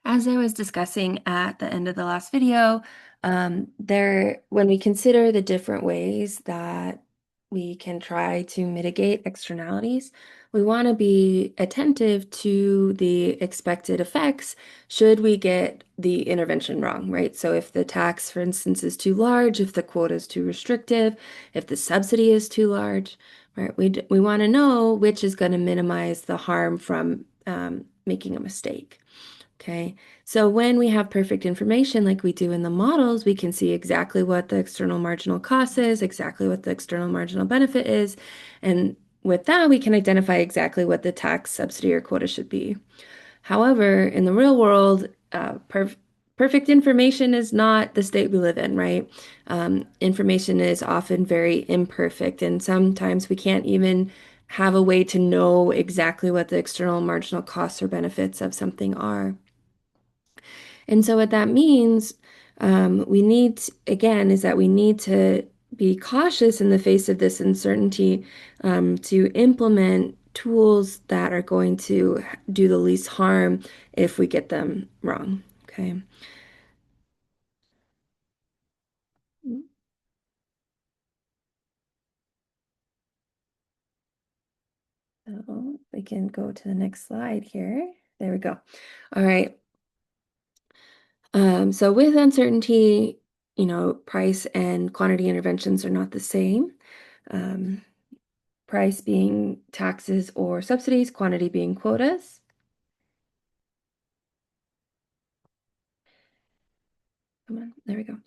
As I was discussing at the end of the last video, when we consider the different ways that we can try to mitigate externalities, we want to be attentive to the expected effects should we get the intervention wrong, right? So if the tax, for instance, is too large, if the quota is too restrictive, if the subsidy is too large, right? We want to know which is going to minimize the harm from making a mistake. Okay, so when we have perfect information like we do in the models, we can see exactly what the external marginal cost is, exactly what the external marginal benefit is, and with that, we can identify exactly what the tax, subsidy, or quota should be. However, in the real world, perfect information is not the state we live in, right? Information is often very imperfect, and sometimes we can't even have a way to know exactly what the external marginal costs or benefits of something are. And so what that means, again, is that we need to be cautious in the face of this uncertainty, to implement tools that are going to do the least harm if we get them wrong. Okay. So we can go to the next slide here. There we go. All right. So with uncertainty, price and quantity interventions are not the same. Um, Price being taxes or subsidies, quantity being quotas. Come on, there we go.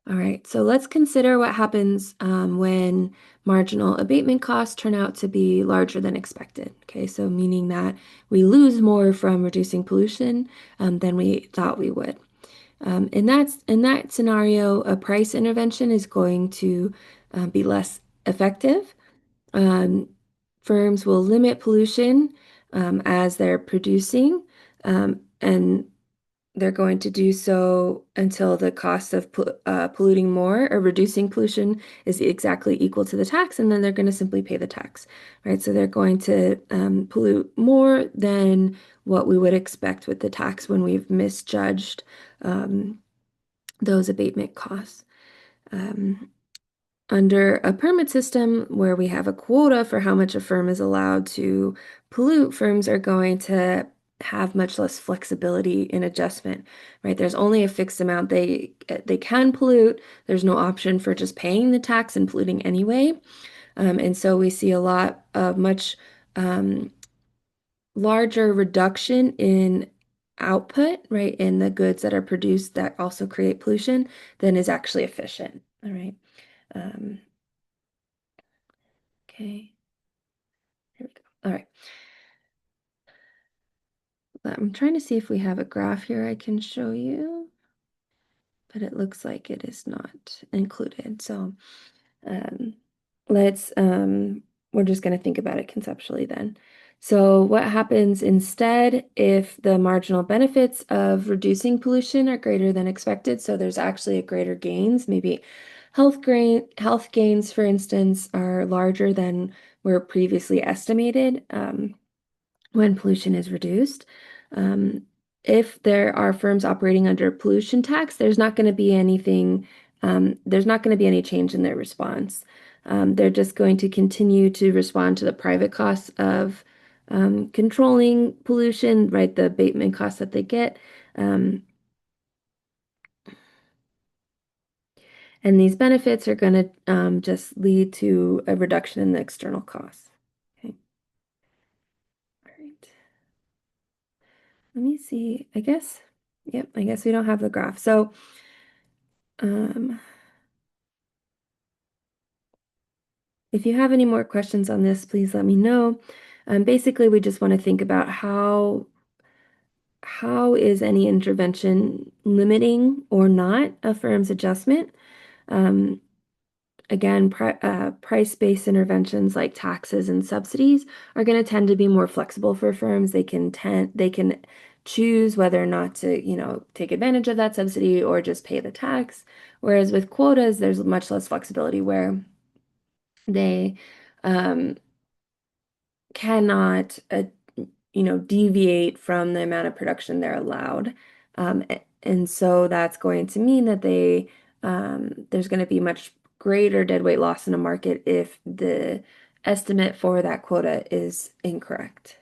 All right, so let's consider what happens when marginal abatement costs turn out to be larger than expected. Okay, so meaning that we lose more from reducing pollution than we thought we would. In that scenario, a price intervention is going to be less effective. Um, Firms will limit pollution as they're producing, and they're going to do so until the cost of polluting more or reducing pollution is exactly equal to the tax, and then they're going to simply pay the tax, right? So they're going to pollute more than what we would expect with the tax when we've misjudged um, those abatement costs. Um, Under a permit system where we have a quota for how much a firm is allowed to pollute, firms are going to have much less flexibility in adjustment, right? There's only a fixed amount they can pollute. There's no option for just paying the tax and polluting anyway. And so we see a lot of much um, larger reduction in output, right, in the goods that are produced that also create pollution than is actually efficient. All right. Um, Okay, here we go. All right. I'm trying to see if we have a graph here I can show you, but it looks like it is not included. So um, let's, we're just going to think about it conceptually then. So what happens instead if the marginal benefits of reducing pollution are greater than expected? So there's actually a greater gains, maybe health gains, for instance, are larger than were previously estimated. When pollution is reduced. Um, if there are firms operating under pollution tax, there's not going to be there's not going to be any change in their response. They're just going to continue to respond to the private costs of controlling pollution, right? The abatement costs that they get. Um, and these benefits are going to just lead to a reduction in the external costs. Okay. All right. Let me see. Yep, I guess we don't have the graph. So, um, if you have any more questions on this, please let me know. Basically, we just want to think about how is any intervention limiting or not a firm's adjustment? Um, Again, price-based interventions like taxes and subsidies are going to tend to be more flexible for firms. They can choose whether or not to, take advantage of that subsidy or just pay the tax. Whereas with quotas, there's much less flexibility where they um, cannot, deviate from the amount of production they're allowed. And so that's going to mean that there's going to be much greater deadweight loss in a market if the estimate for that quota is incorrect.